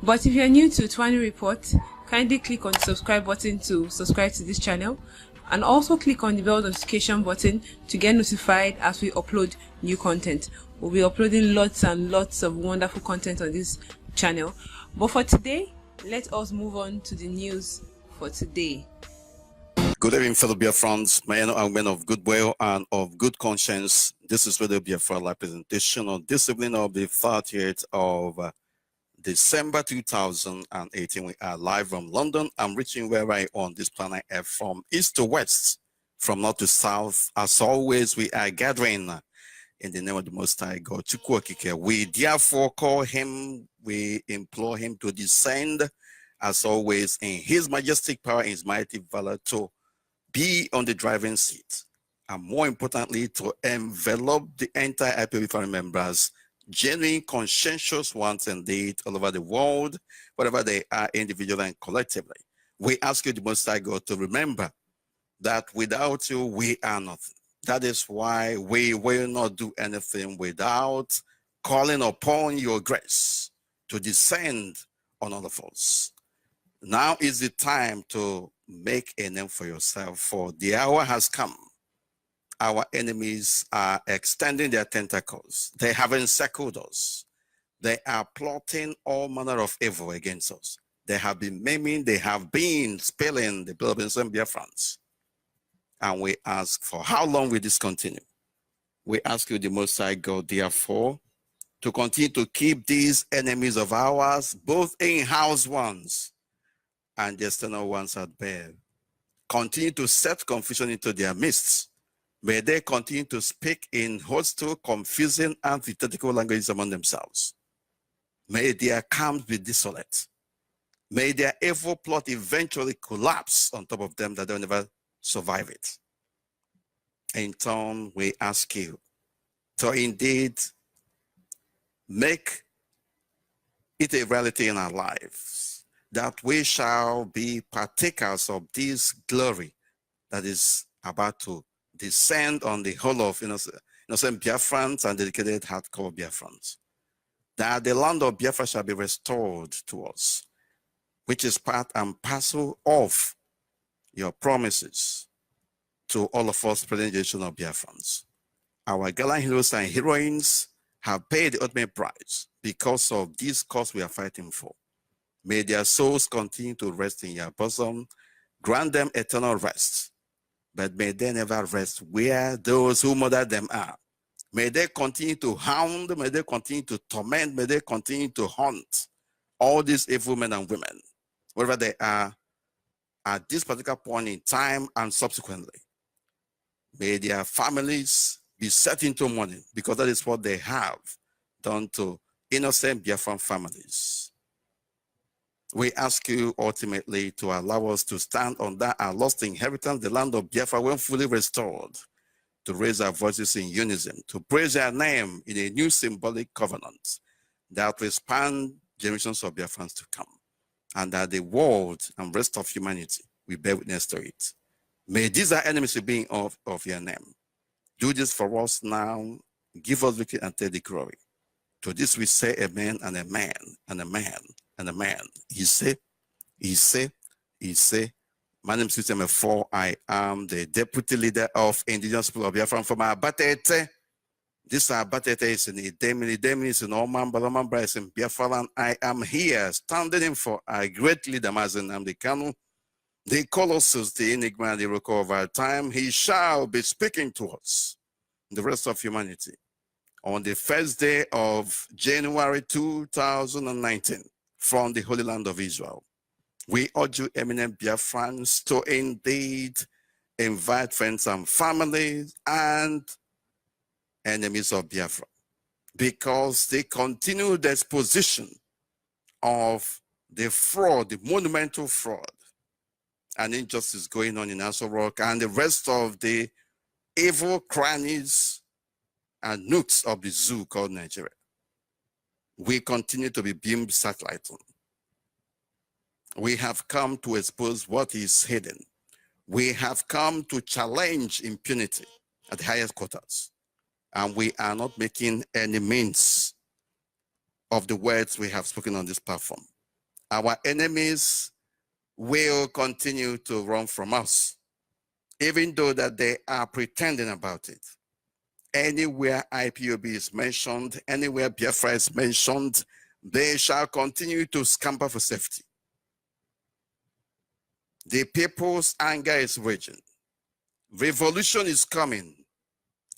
But if you're new to Twany Report, kindly click on the subscribe button to subscribe to this channel, and also click on the bell notification button to get notified as we upload new content. We'll be uploading lots and lots of wonderful content on this channel. But for today, let us move on to the news for today. Good evening, fellow Biafrans, men and women of goodwill and of good conscience. This is Radio Biafra live presentation on this evening of the 30th of December 2018. We are live from London. I'm reaching where I on this planet Earth from east to west, from north to south. As always, we are gathering in the name of the Most High God. We therefore call him, we implore him to descend, as always, in his majestic power, in his mighty valor, to be on the driving seat, and more importantly, to envelop the entire IPOB family members, genuine, conscientious ones indeed, all over the world, wherever they are, individually and collectively. We ask you, the Most High God, to remember that without you, we are nothing. That is why we will not do anything without calling upon your grace to descend on all of us. Now is the time to make a name for yourself, for the hour has come. Our enemies are extending their tentacles. They have encircled us. They are plotting all manner of evil against us. They have been maiming, they have been spilling the blood of innocent Biafrans. And we ask, for how long will this continue? We ask you, the Most High God, therefore, to continue to keep these enemies of ours, both in-house ones and the external ones at bay. Continue to set confusion into their midst. May they continue to speak in hostile, confusing, antithetical languages among themselves. May their camps be desolate. May their evil plot eventually collapse on top of them, that they'll never survive it. In turn, we ask you to indeed make it a reality in our lives, that we shall be partakers of this glory that is about to descend on the whole of innocent Biafrans and dedicated hardcore Biafrans. That the land of Biafra shall be restored to us, which is part and parcel of your promises to all of us, present generation of Biafrans. Our gallant heroes and heroines have paid the ultimate price because of this cause we are fighting for. May their souls continue to rest in your bosom. Grant them eternal rest, but may they never rest where those who murdered them are. May they continue to hound, may they continue to torment, may they continue to haunt all these evil men and women, wherever they are at this particular point in time and subsequently. May their families be set into mourning, because that is what they have done to innocent Biafran families. We ask you ultimately to allow us to stand on that our lost inheritance, the land of Biafra, when fully restored, to raise our voices in unison, to praise your name in a new symbolic covenant that will span generations of Biafrans to come, and that the world and rest of humanity will bear witness to it. May these our enemies be of your name. Do this for us now. Give us victory and take the glory. To this we say amen and amen and amen and amen. He say, my name is Mr. 4. I am the deputy leader of Indigenous People of Biafra from Abatete. This Abatete is in Idemini is in Oman, Balamambra is in Biafra, and I am here standing in for a great leader, Nnamdi Kanu, the Colossus, the Enigma, the Rock of our time. He shall be speaking to us, the rest of humanity, on the first day of January 2019 from the Holy Land of Israel. We urge you, eminent Biafrans, to indeed invite friends and families and enemies of Biafra, because they continue the exposition of the fraud, the monumental fraud and injustice going on in Aso Rock and the rest of the evil crannies and nooks of the zoo called Nigeria. We continue to be beamed satellite on. We have come to expose what is hidden. We have come to challenge impunity at the highest quarters. And we are not making any means of the words we have spoken on this platform. Our enemies will continue to run from us, even though that they are pretending about it. Anywhere IPOB is mentioned, anywhere Biafra is mentioned, they shall continue to scamper for safety. The people's anger is raging. Revolution is coming.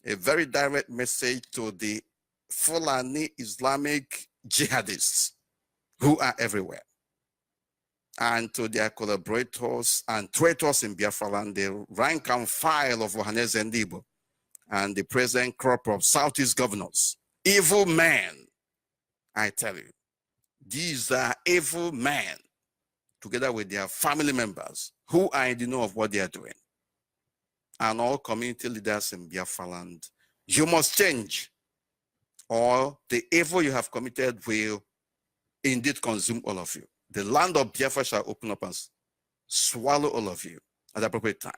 A very direct message to the Fulani Islamic jihadists who are everywhere, and to their collaborators and traitors in Biafra land, the rank and file of Ohaneze Ndibo and the present crop of Southeast governors. Evil men, I tell you. These are evil men, together with their family members, who are in the know of what they are doing. And all community leaders in Biafra land, you must change, or the evil you have committed will indeed consume all of you. The land of Biafra shall open up and swallow all of you at the appropriate time.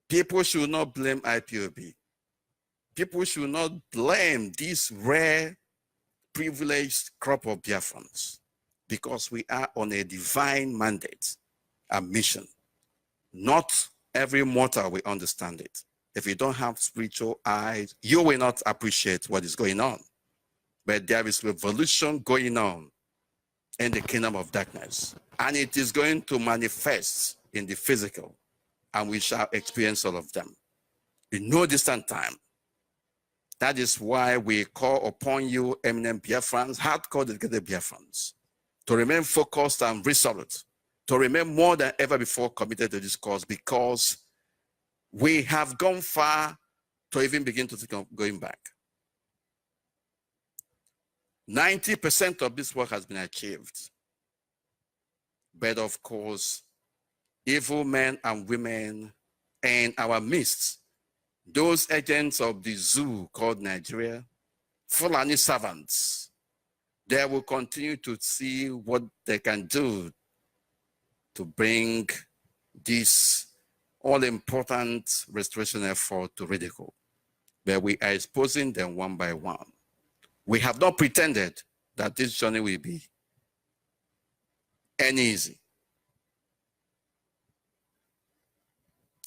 People should not blame IPOB. People should not blame this rare, privileged crop of Biafrans, because we are on a divine mandate, a mission. Not every mortal will understand it. If you don't have spiritual eyes, you will not appreciate what is going on. But there is revolution going on in the kingdom of darkness, and it is going to manifest in the physical, and we shall experience all of them in no distant time. That is why we call upon you, eminent Biafrans, hardcore dedicated Biafrans, to remain focused and resolute, to remain more than ever before committed to this cause, because we have gone far to even begin to think of going back. 90% of this work has been achieved. But of course, evil men and women in our midst, those agents of the zoo called Nigeria, Fulani servants, they will continue to see what they can do to bring this all-important restoration effort to ridicule. But we are exposing them one by one. We have not pretended that this journey will be any easy.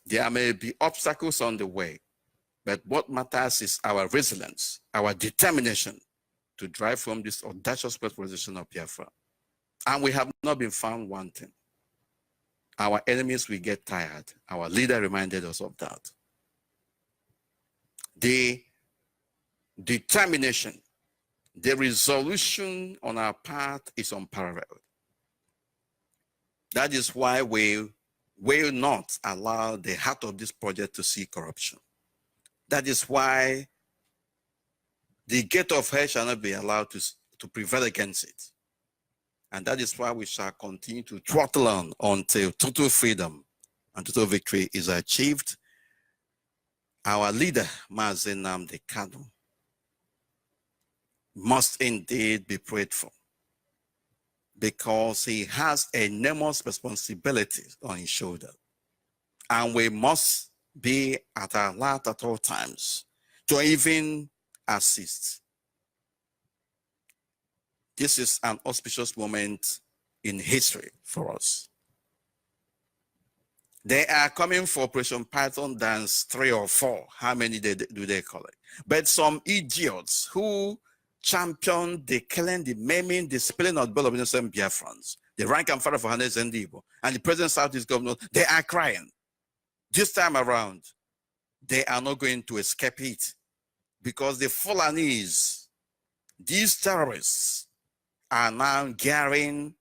There may be obstacles on the way, but what matters is our resilience, our determination to drive from this audacious purpose of Biafra. And we have not been found wanting. Our enemies will get tired. Our leader reminded us of that. The determination, the resolution on our part is unparalleled. That is why we will not allow the heart of this project to see corruption. That is why the gate of hell shall not be allowed to prevail against it. And that is why we shall continue to throttle on until total freedom and total victory is achieved. Our leader, Nnamdi Kanu, must indeed be prayed for, because he has enormous responsibilities on his shoulder. And we must be at alert at all times to even assist. This is an auspicious moment in history for us. They are coming for Operation Python Dance 3 or 4. How many do they call it? But some idiots who champion the killing, the maiming, the spilling of the blood of innocent Biafrans, the rank and file for Ohaneze Ndibo, and the present Southeast governor, they are crying. This time around, they are not going to escape it, because the Fulanis, these terrorists, are now gearing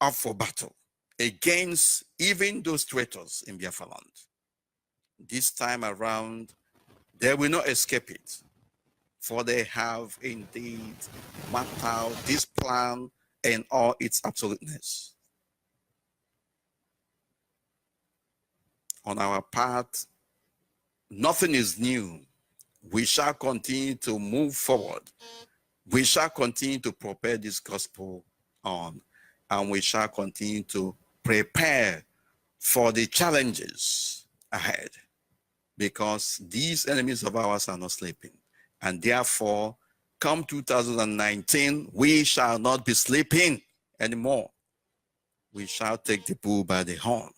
up for battle against even those traitors in Biafra land. This time around, they will not escape it, for they have indeed mapped out this plan in all its absoluteness. On our part, nothing is new. We shall continue to move forward. We shall continue to propel this gospel on, and we shall continue to prepare for the challenges ahead, because these enemies of ours are not sleeping, and therefore come 2019, we shall not be sleeping anymore. We shall take the bull by the horn.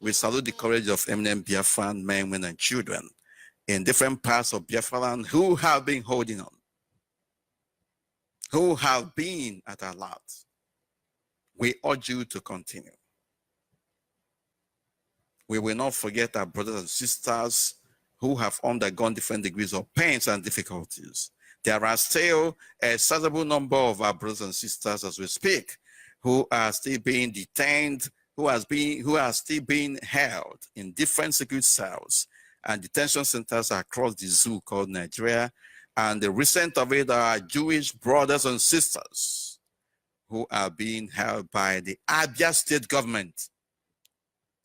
We salute the courage of eminent Biafran men, women, and children in different parts of Biafra land who have been holding on, who have been at our last. We urge you to continue. We will not forget our brothers and sisters who have undergone different degrees of pains and difficulties. There are still a sizable number of our brothers and sisters as we speak who are still being detained, who are still being held in different secret cells and detention centers across the zoo called Nigeria. And the recent of it are Jewish brothers and sisters who are being held by the Abia state government.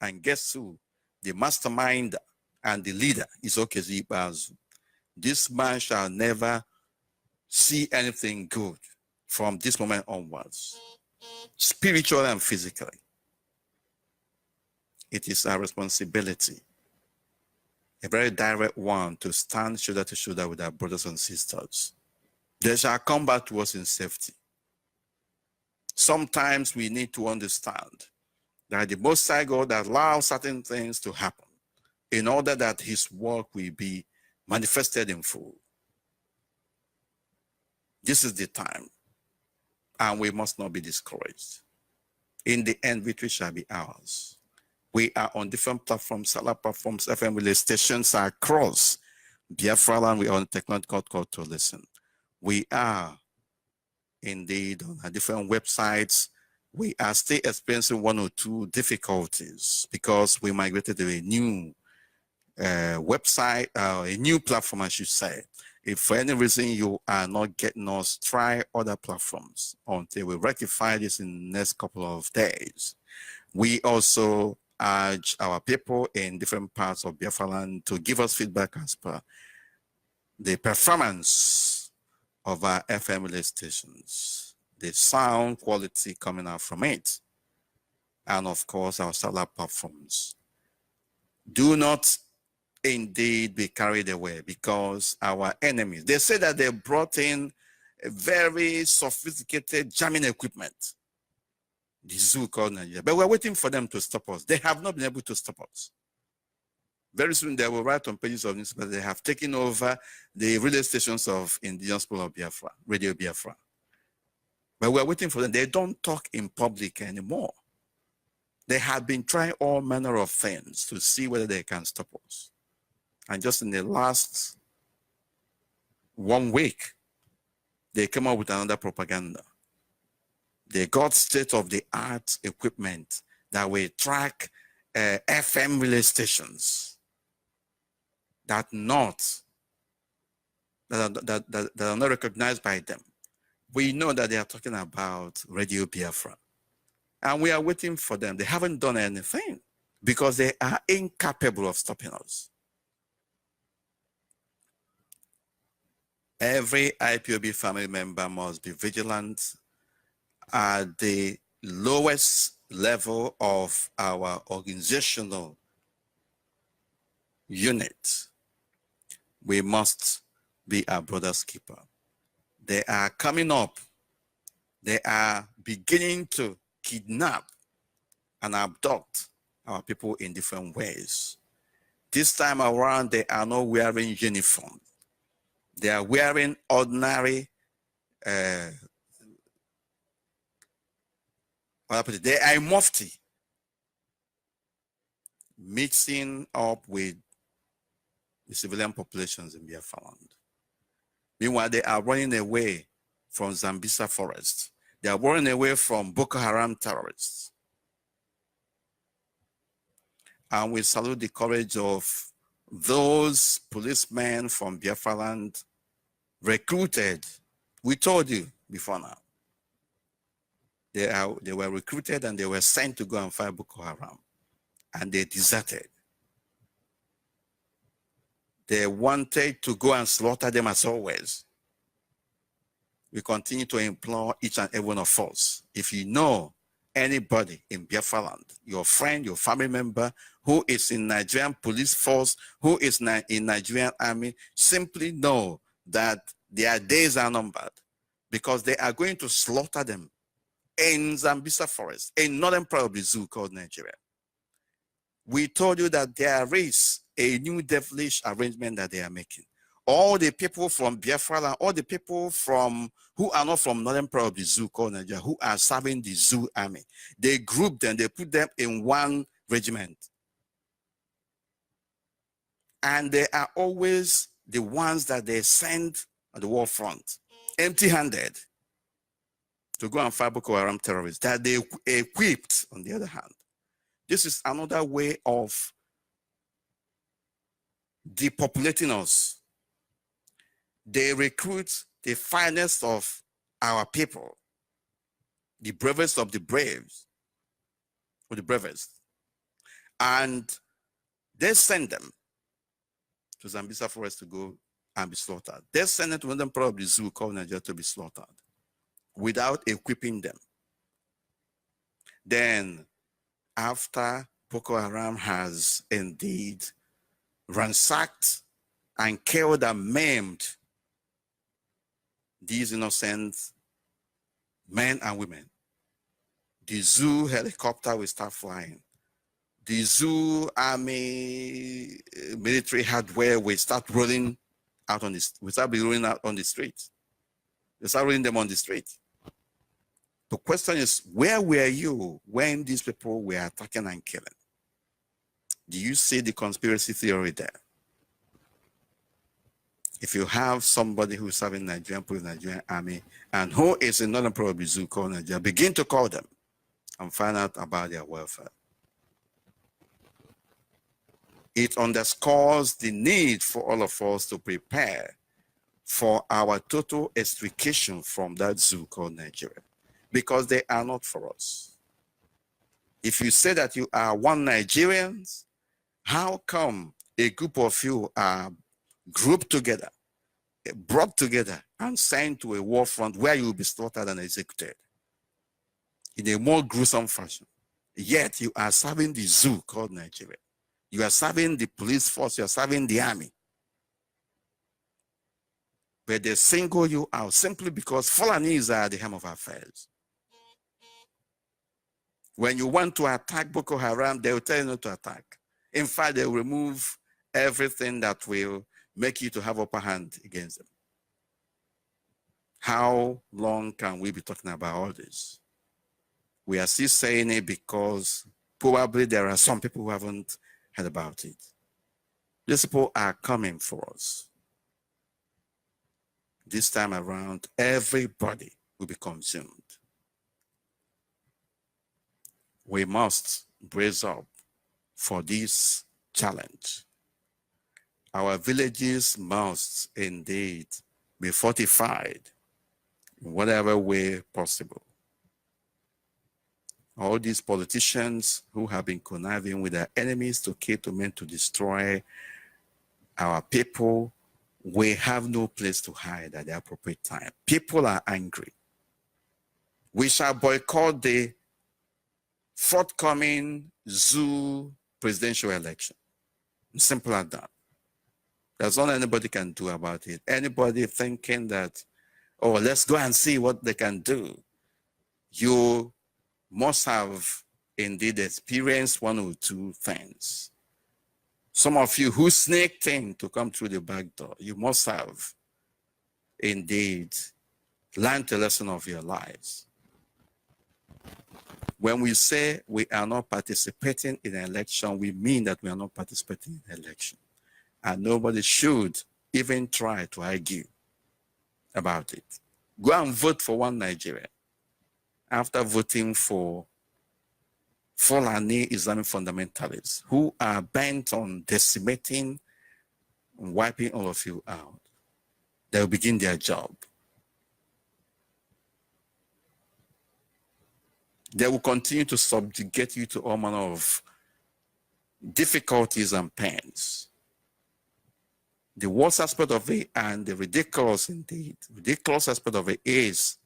And guess who? The mastermind and the leader is Okezie Ikpeazu. This man shall never see anything good from this moment onwards, spiritually and physically. It is our responsibility, a very direct one, to stand shoulder to shoulder with our brothers and sisters. They shall come back to us in safety. Sometimes we need to understand that the Most High God allows certain things to happen in order that his work will be manifested in full. This is the time, and we must not be discouraged. In the end, victory shall be ours. We are on different platforms, satellite platforms, FM relay stations across Biafra land. We are on technological call to listen. We are indeed on different websites. We are still experiencing one or two difficulties because we migrated to a new website, a new platform, I should say. If for any reason you are not getting us, try other platforms until we rectify this in the next couple of days. We also urge our people in different parts of Biafra land to give us feedback as per the performance of our FM relay stations, the sound quality coming out from it, and of course our satellite platforms. Do not indeed be carried away because our enemies, they say that they brought in a very sophisticated jamming equipment, the zoo called Nigeria, but we're waiting for them to stop us. They have not been able to stop us. Very soon they will write on pages of newspapers they have taken over the radio stations of Indigenous People of Biafra, Radio Biafra. But we're waiting for them. They don't talk in public anymore. They have been trying all manner of things to see whether they can stop us. And just in the last 1 week, they came up with another propaganda. They got state-of-the-art equipment that will track FM relay stations that are not recognized by them. We know that they are talking about Radio Biafra. And we are waiting for them. They haven't done anything because they are incapable of stopping us. Every IPOB family member must be vigilant at the lowest level of our organizational unit. We must be our brother's keeper. They are coming up. They are beginning to kidnap and abduct our people in different ways. This time around, they are not wearing uniform. They are wearing ordinary, they are mufti, mixing up with the civilian populations in Biafra land. Meanwhile, they are running away from Zambisa forest. They are running away from Boko Haram terrorists. And we salute the courage of those policemen from Biafra land recruited. We told you before now. They were recruited and they were sent to go and fight Boko Haram. And they deserted. They wanted to go and slaughter them as always. We continue to implore each and every one of us. If you know anybody in Biafra land, your friend, your family member, who is in Nigerian police force, who is in Nigerian army, simply know that their days are numbered because they are going to slaughter them in Zambisa forest, in northern part of the zoo called Nigeria. We told you that there is a new devilish arrangement that they are making. All the people from Biafra and all the people from who are not from northern part of the zoo called Nigeria, who are serving the zoo army, they group them, they put them in one regiment. And they are always the ones that they send at the war front, empty-handed, to go and fight Boko Haram terrorists that they equipped on the other hand. This is another way of depopulating us. They recruit the finest of our people, the bravest of the braves, or the bravest, and they send them to Zambisa forest to go and be slaughtered. They send them to one of them probably zoo called Nigeria to be slaughtered without equipping them. Then, after Boko Haram has indeed ransacked and killed and maimed these innocent men and women, the zoo helicopter will start flying. The zoo army military hardware will start rolling out on this. We start rolling out on the street. They start rolling them on the street. The question is, where were you when these people were attacking and killing? Do you see the conspiracy theory there? If you have somebody who's serving Nigerian army and who is in northern part of the zoo called Nigeria, begin to call them and find out about their welfare. It underscores the need for all of us to prepare for our total extrication from that zoo called Nigeria, because they are not for us. If you say that you are one Nigerians, how come a group of you are grouped together, brought together, and sent to a war front where you will be slaughtered and executed in a more gruesome fashion? Yet you are serving the zoo called Nigeria. You are serving the police force, you are serving the army. But they single you out simply because Fulanis are at the helm of affairs. When you want to attack Boko Haram, they will tell you not to attack. In fact, they will remove everything that will make you to have upper hand against them. How long can we be talking about all this? We are still saying it because probably there are some people who haven't heard about it. These people are coming for us. This time around, everybody will be consumed. We must brace up for this challenge. Our villages must indeed be fortified in whatever way possible. All these politicians who have been conniving with their enemies to kill, to men, to destroy our people, we have no place to hide at the appropriate time. People are angry. We shall boycott the forthcoming zoo presidential election. Simple as that. There's all anybody can do about it. Anybody thinking that, oh, let's go and see what they can do. You must have indeed experienced one or two things. Some of you who sneaked in to come through the back door, you must have indeed learned a lesson of your lives. When we say we are not participating in an election, we mean that we are not participating in an election. And nobody should even try to argue about it. Go and vote for one Nigeria after voting for Fulani Islamic fundamentalists who are bent on decimating and wiping all of you out. They will begin their job. They will continue to subjugate you to all manner of difficulties and pains. The worst aspect of it, and the ridiculous aspect of it, is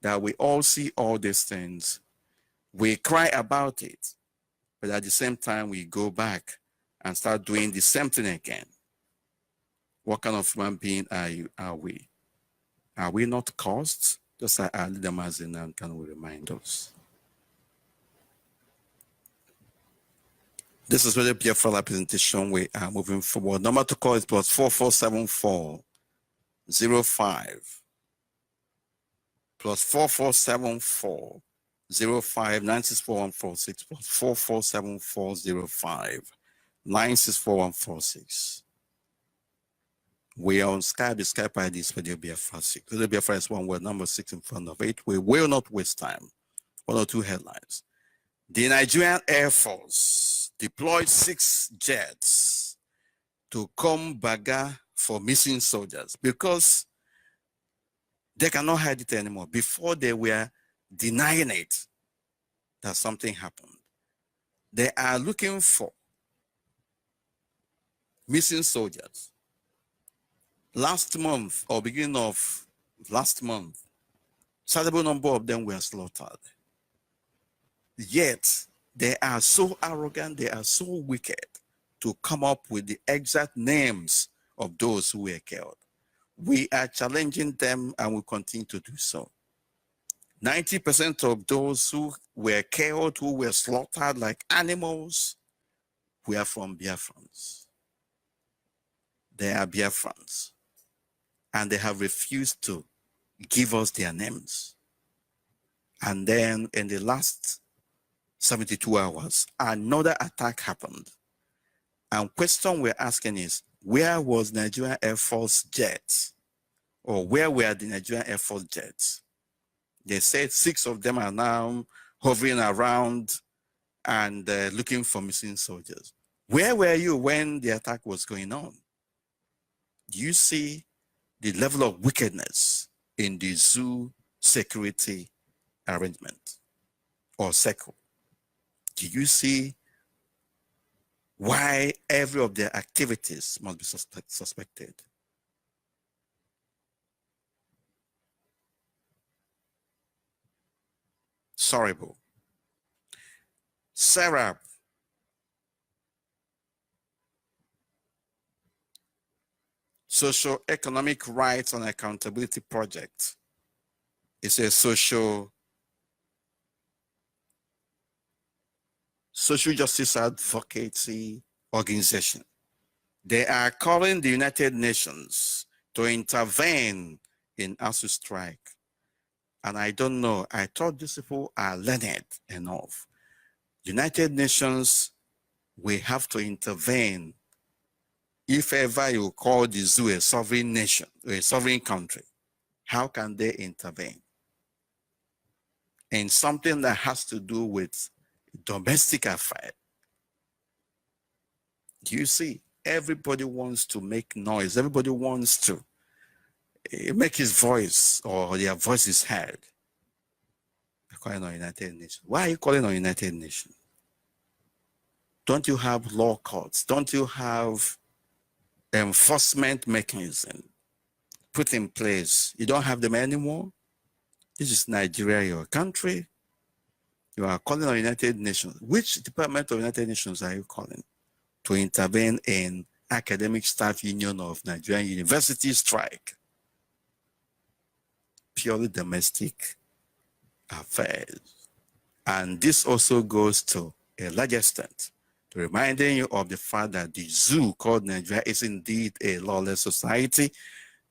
that we all see all these things. We cry about it, but at the same time, we go back and start doing the same thing again. What kind of human being are we? Are we not caused? Just like our leader Nnamdi Kanu will remind us. This is really Biafra representation. We are moving forward. Number to call is +4474 05 +4474 05 964 +4474 05 964 We are on Skype. The Skype ID is Radio Biafra 6. Radio Biafra is one word, number 6 in front of it. We will not waste time. One or two headlines. The Nigerian Air Force deployed 6 jets to come Baga for missing soldiers because they cannot hide it anymore. Before they were denying it that something happened. They are looking for missing soldiers. Last month or beginning of last month, sizable number of them were slaughtered. Yet they are so arrogant, they are so wicked to come up with the exact names of those who were killed. We are challenging them and will continue to do so. 90% of those who were killed, who were slaughtered like animals, were from Biafrans. They are Biafrans. And they have refused to give us their names. And then in the last 72 hours, another attack happened. And question we're asking is, where was Nigerian Air Force jets? Or where were the Nigerian Air Force jets? They said 6 of them are now hovering around and looking for missing soldiers. Where were you when the attack was going on? Do you see the level of wickedness in the zoo security arrangement or circle? Do you see why every of their activities must be suspected? Sorrowful. Sarah, Socio-Economic Rights and Accountability Project, is a social justice advocacy organization. They are calling the United Nations to intervene in ASU strike. And I don't know, I thought these people are learned enough. United Nations, we have to intervene if ever you call the zoo a sovereign nation, a sovereign country. How can they intervene in something that has to do with domestic affair? Do you see? Everybody wants to make noise. Everybody wants to make his voice or their voices heard. They're calling on United Nations. Why are you calling on United Nations? Don't you have law courts? Don't you have enforcement mechanism put in place? You don't have them anymore? This is Nigeria, your country. You are calling on United Nations. Which department of United Nations are you calling to intervene in academic staff union of Nigerian university strike? Purely domestic affairs. And this also goes to a large extent to reminding you of the fact that the zoo called Nigeria is indeed a lawless society.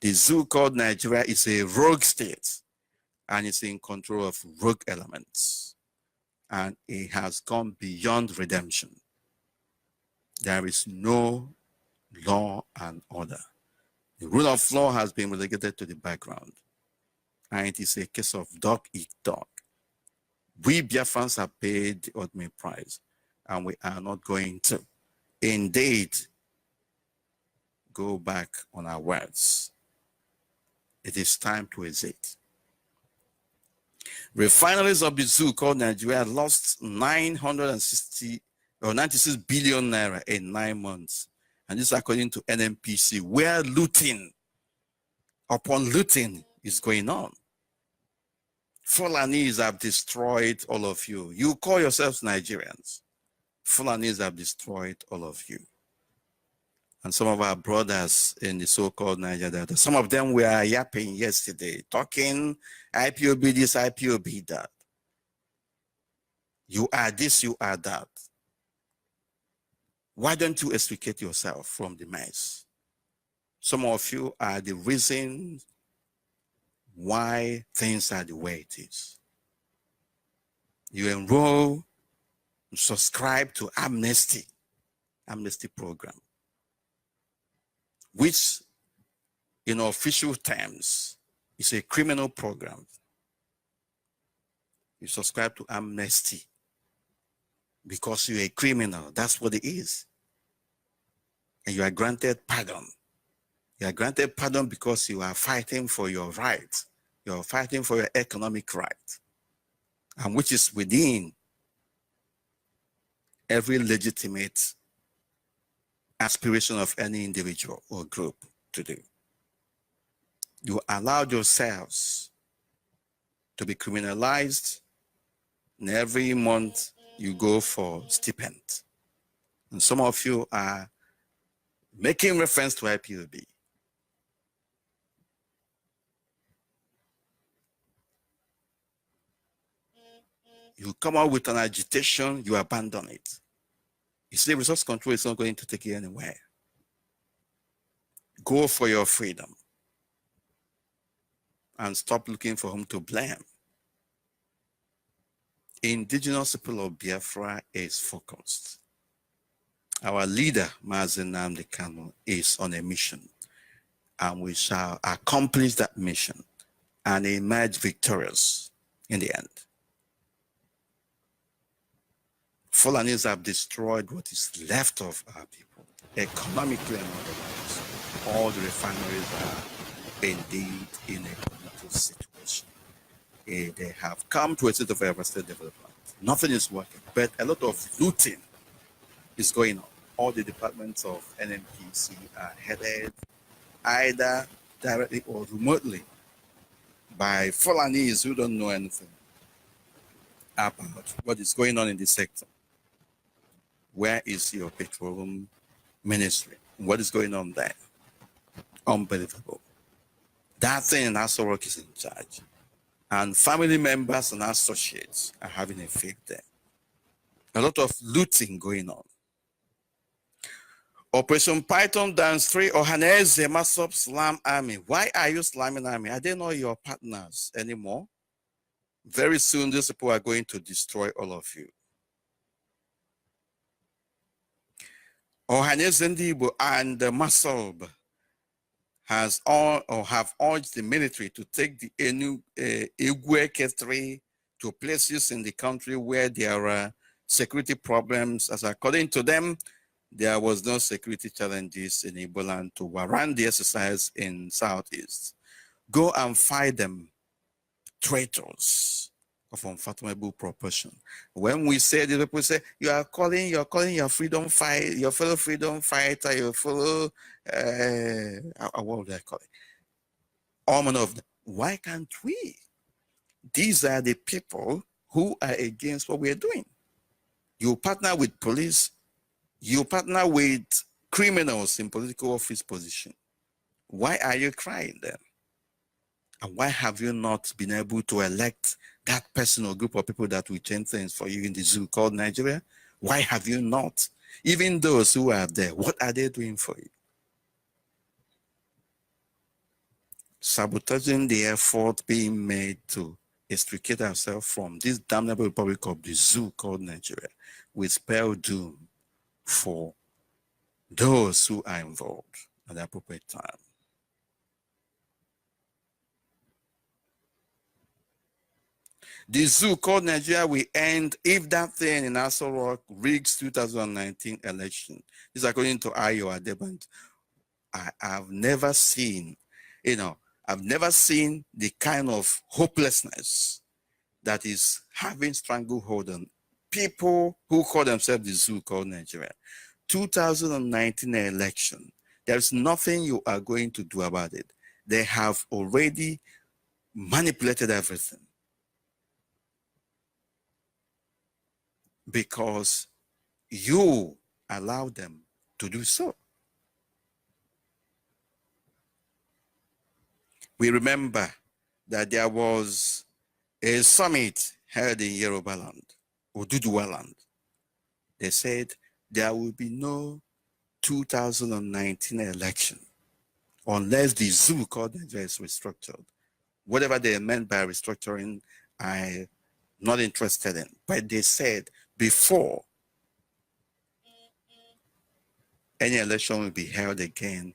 The zoo called Nigeria is a rogue state, and it's in control of rogue elements. And it has gone beyond redemption. There is no law and order. The rule of law has been relegated to the background. And it is a case of dog eat dog. We Biafrans have paid the ultimate price, and we are not going to indeed go back on our words. It is time to exit. Refineries of the zoo called Nigeria lost 96 billion naira in 9 months. And this is according to NNPC, where looting upon looting is going on. Fulanis have destroyed all of you. You call yourselves Nigerians. Fulanis have destroyed all of you. and some of our brothers in the so-called Niger Delta. Some of them were yapping yesterday, talking IPOB this, IPOB that. You are this, you are that. Why don't you extricate yourself from the mess? Some of you are the reason why things are the way it is. You enroll, subscribe to Amnesty program, which in official terms is a criminal program. You subscribe to Amnesty because you're a criminal. That's what it is. And you are granted pardon. You are granted pardon because you are fighting for your rights. You are fighting for your economic right, and which is within every legitimate aspiration of any individual or group to do. You allowed yourselves to be criminalized, and every month you go for stipend. And some of you are making reference to IPOB. You come out with an agitation, you abandon it. You see, resource control is not going to take you anywhere. Go for your freedom and stop looking for whom to blame. Indigenous people of Biafra is focused. Our leader, Nnamdi Kanu, is on a mission, and we shall accomplish that mission and emerge victorious in the end. Fulanis have destroyed what is left of our people, economically and otherwise. All the refineries are indeed in a critical situation. They have come to a state of state development. Nothing is working, but a lot of looting is going on. All the departments of NNPC are headed either directly or remotely by Fulanis who don't know anything about what is going on in the sector. Where is your petroleum ministry? What is going on there? Unbelievable. That thing in Asorok is in charge. And family members and associates are having a field there. A lot of looting going on. Operation Python Dance 3, Ohaneze Masop Slam Army. Why are you slamming army? Are they not your partners anymore? Very soon, these people are going to destroy all of you. Ohaneze Ndibo and Masob have urged the military to take the Igweke 3 to places in the country where there are security problems, as according to them, there was no security challenges in Igbo to warrant the exercise in Southeast. Go and fight them, traitors of unfathomable proportion. When we say, the people say, you're calling your freedom fight, your fellow freedom fighter, your fellow, what would I call it? All manner of them. Why can't we? These are the people who are against what we are doing. You partner with police, you partner with criminals in political office position. Why are you crying then? And why have you not been able to elect that person or group of people that will change things for you in the zoo called Nigeria? Why have you not? Even those who are there, what are they doing for you? Sabotaging the effort being made to extricate ourselves from this damnable republic of the zoo called Nigeria will spell doom for those who are involved at the appropriate time. The zoo called Nigeria will end if that thing in Asorok rigs 2019 election. This is according to Ayo Adeband. I've never seen, I've never seen the kind of hopelessness that is having stranglehold on people who call themselves the zoo called Nigeria. 2019 election, there's nothing you are going to do about it. They have already manipulated everything because you allow them to do so. We remember that there was a summit held in Yoruba land, Oduduwa land. They said there will be no 2019 election unless the zoo called Nigeria is restructured. Whatever they meant by restructuring, I'm not interested in. But they said before any election will be held again,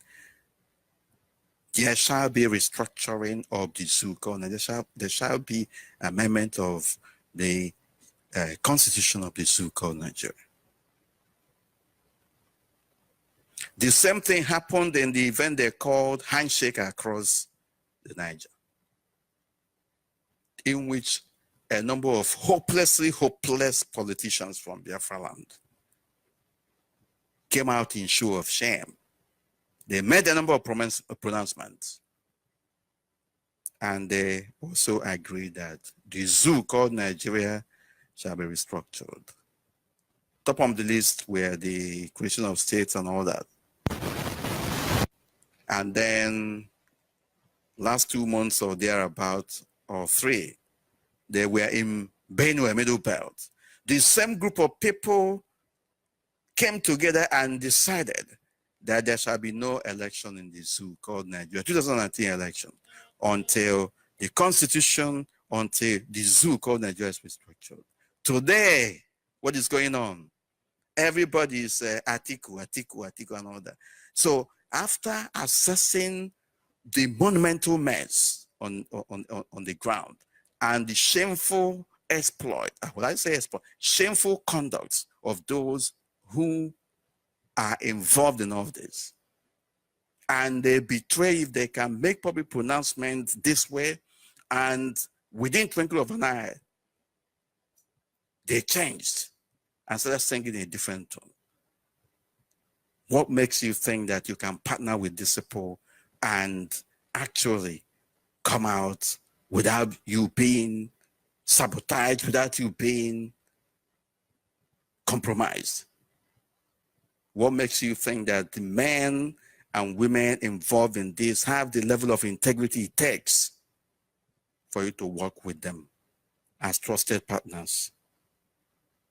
there shall be restructuring of the zoo called Nigeria. There shall be amendment of the constitution of the zoo called Nigeria. The same thing happened in the event they called Handshake Across the Niger, in which a number of hopeless politicians from Biafra land came out in show of shame. They made a number of pronouncements, and they also agreed that the zoo called Nigeria shall be restructured. Top of the list were the creation of states and all that. And then last 2 months or thereabout, or 3, they were in Benue Middle Belt. The same group of people came together and decided that there shall be no election in the zoo called Nigeria, 2019 election, until the constitution, until the zoo called Nigeria is restructured. Today, what is going on? Everybody is Atiku, and all that. So after assessing the monumental mess on the ground and the shameful exploit, what I say exploit, shameful conduct of those who are involved in all this, and they betray if they can make public pronouncements this way, and within twinkle of an eye, they changed and started singing a different tone. What makes you think that you can partner with these people and actually come out without you being sabotaged, without you being compromised? What makes you think that the men and women involved in this have the level of integrity it takes for you to work with them as trusted partners?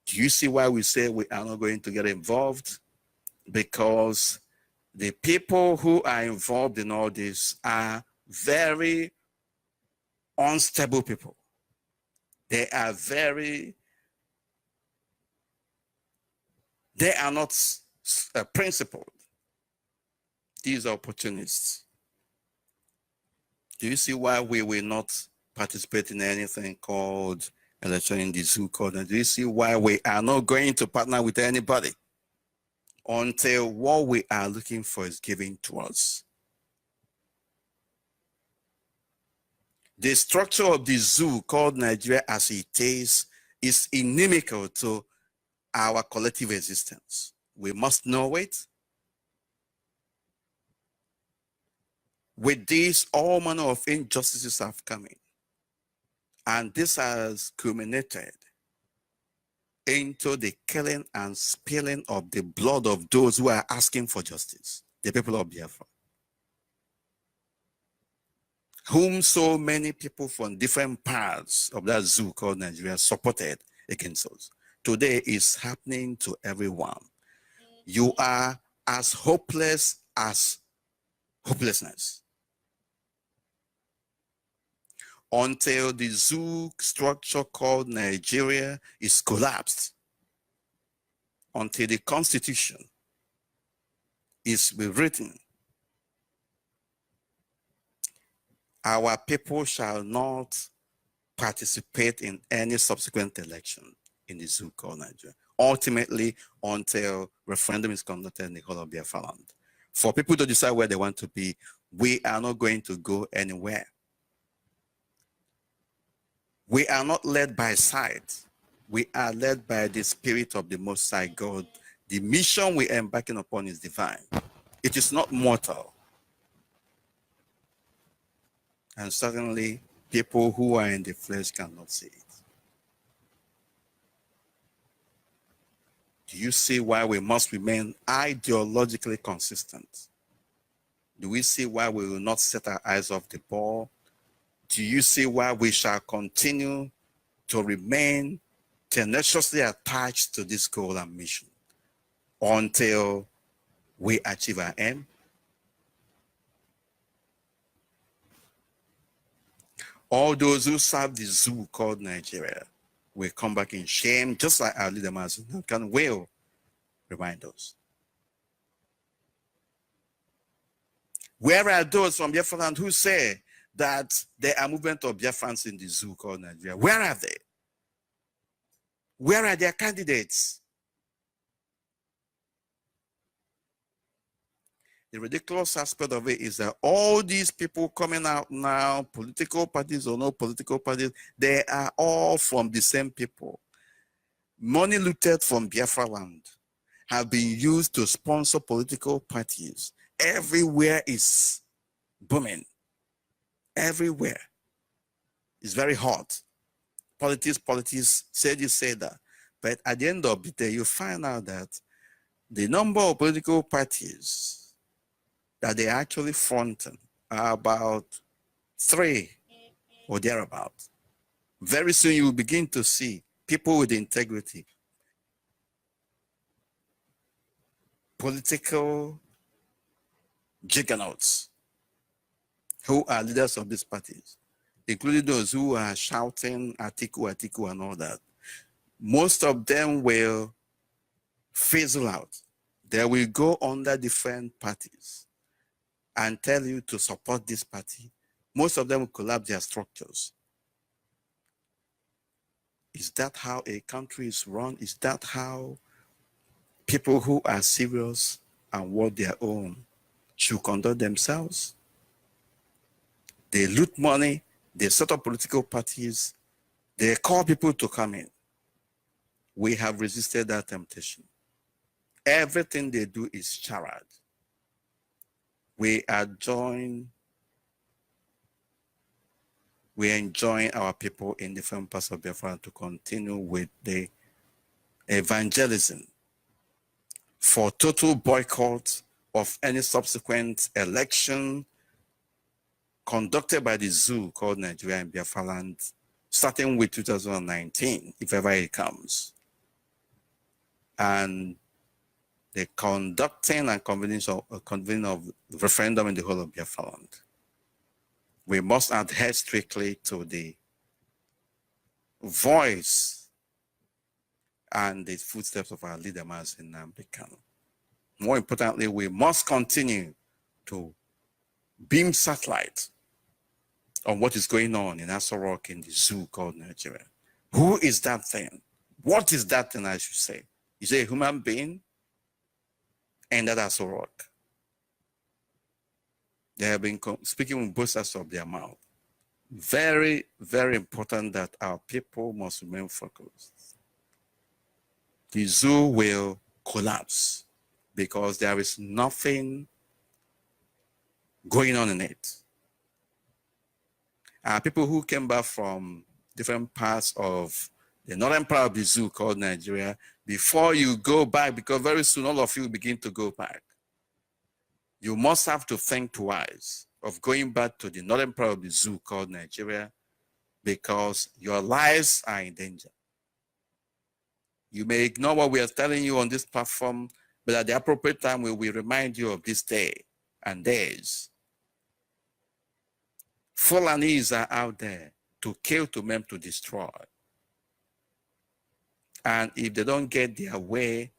Do you see why we say we are not going to get involved? Because the people who are involved in all this are very unstable people. They are not principled. These are opportunists. Do you see why we will not participate in anything called election in the zoo code? And do you see why we are not going to partner with anybody until what we are looking for is given to us? The structure of the zoo called Nigeria as it is inimical to our collective existence. We must know it. With this, all manner of injustices have come in. And this has culminated into the killing and spilling of the blood of those who are asking for justice, the people of Biafra, whom so many people from different parts of that zoo called Nigeria supported against us. Today is happening to everyone. You are as hopeless as hopelessness. Until the zoo structure called Nigeria is collapsed, until the constitution is rewritten, our people shall not participate in any subsequent election in the zoo called Nigeria. Ultimately, until referendum is conducted in the whole of Biafra land. For people to decide where they want to be, we are not going to go anywhere. We are not led by sight. We are led by the Spirit of the Most High God. The mission we are embarking upon is divine. It is not mortal. And certainly, people who are in the flesh cannot see it. Do you see why we must remain ideologically consistent? Do we see why we will not set our eyes off the ball? Do you see why we shall continue to remain tenaciously attached to this goal and mission until we achieve our aim? All those who serve the zoo called Nigeria will come back in shame, just like our leader Nnamdi Kanu will remind us. Where are those from Biafra land who say that there are movement of Biafrans in the zoo called Nigeria? Where are they? Where are their candidates? The ridiculous aspect of it is that all these people coming out now, political parties or no political parties, they are all from the same people. Money looted from Biafra land have been used to sponsor political parties. Everywhere is booming. Everywhere. It's very hot. Politics, say this, say that. But at the end of the day, you find out that the number of political parties that they actually fronting are about 3 or thereabout. Very soon you will begin to see people with integrity, political juggernauts who are leaders of these parties, including those who are shouting Atiku, Atiku and all that. Most of them will fizzle out. They will go under different parties and tell you to support this party. Most of them will collapse their structures. Is that how a country is run? Is that how people who are serious and want their own should conduct themselves? They loot money, they set up political parties, they call people to come in. We have resisted that temptation. Everything they do is charade. We enjoin our people in different parts of Biafra to continue with the evangelism for total boycott of any subsequent election conducted by the zoo called Nigeria and Biafra land, starting with 2019, if ever it comes. And the conducting and convening of referendum in the whole of Biafra land. We must adhere strictly to the voice and the footsteps of our leader, Nnamdi Kanu. More importantly, we must continue to beam satellite on what is going on in Aso Rock in the zoo called Nigeria. Who is that thing? What is that thing, I should say? Is it a human being? And that Aso Rock. They have been speaking with both sides of their mouth. Very, very important that our people must remain focused. The zoo will collapse because there is nothing going on in it. People who came back from different parts of the northern part of the zoo called Nigeria, before you go back, because very soon all of you will begin to go back, you must have to think twice of going back to the northern part of the zoo called Nigeria, because your lives are in danger. You may ignore what we are telling you on this platform, but at the appropriate time, we will remind you of this day and days. Fulanis are out there to kill, to maim, to destroy. And if they don't get their way,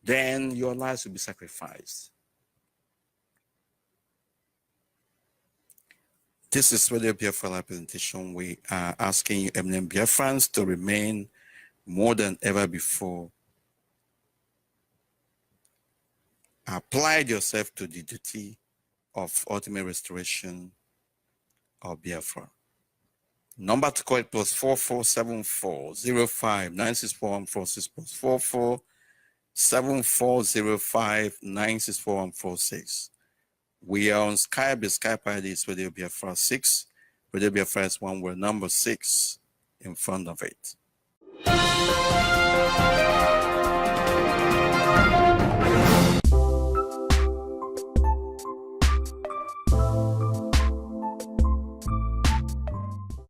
then your lives will be sacrificed. This is Radio Biafra representation. We are asking you, eminent Biafrans, to remain more than ever before. Apply yourself to the duty of ultimate restoration of Biafra. Number to call it +447405964146 +447405964146. We are on Skype. The Skype ID is Radio Biafra 6. Radio Biafra is one word, number 6 in front of it.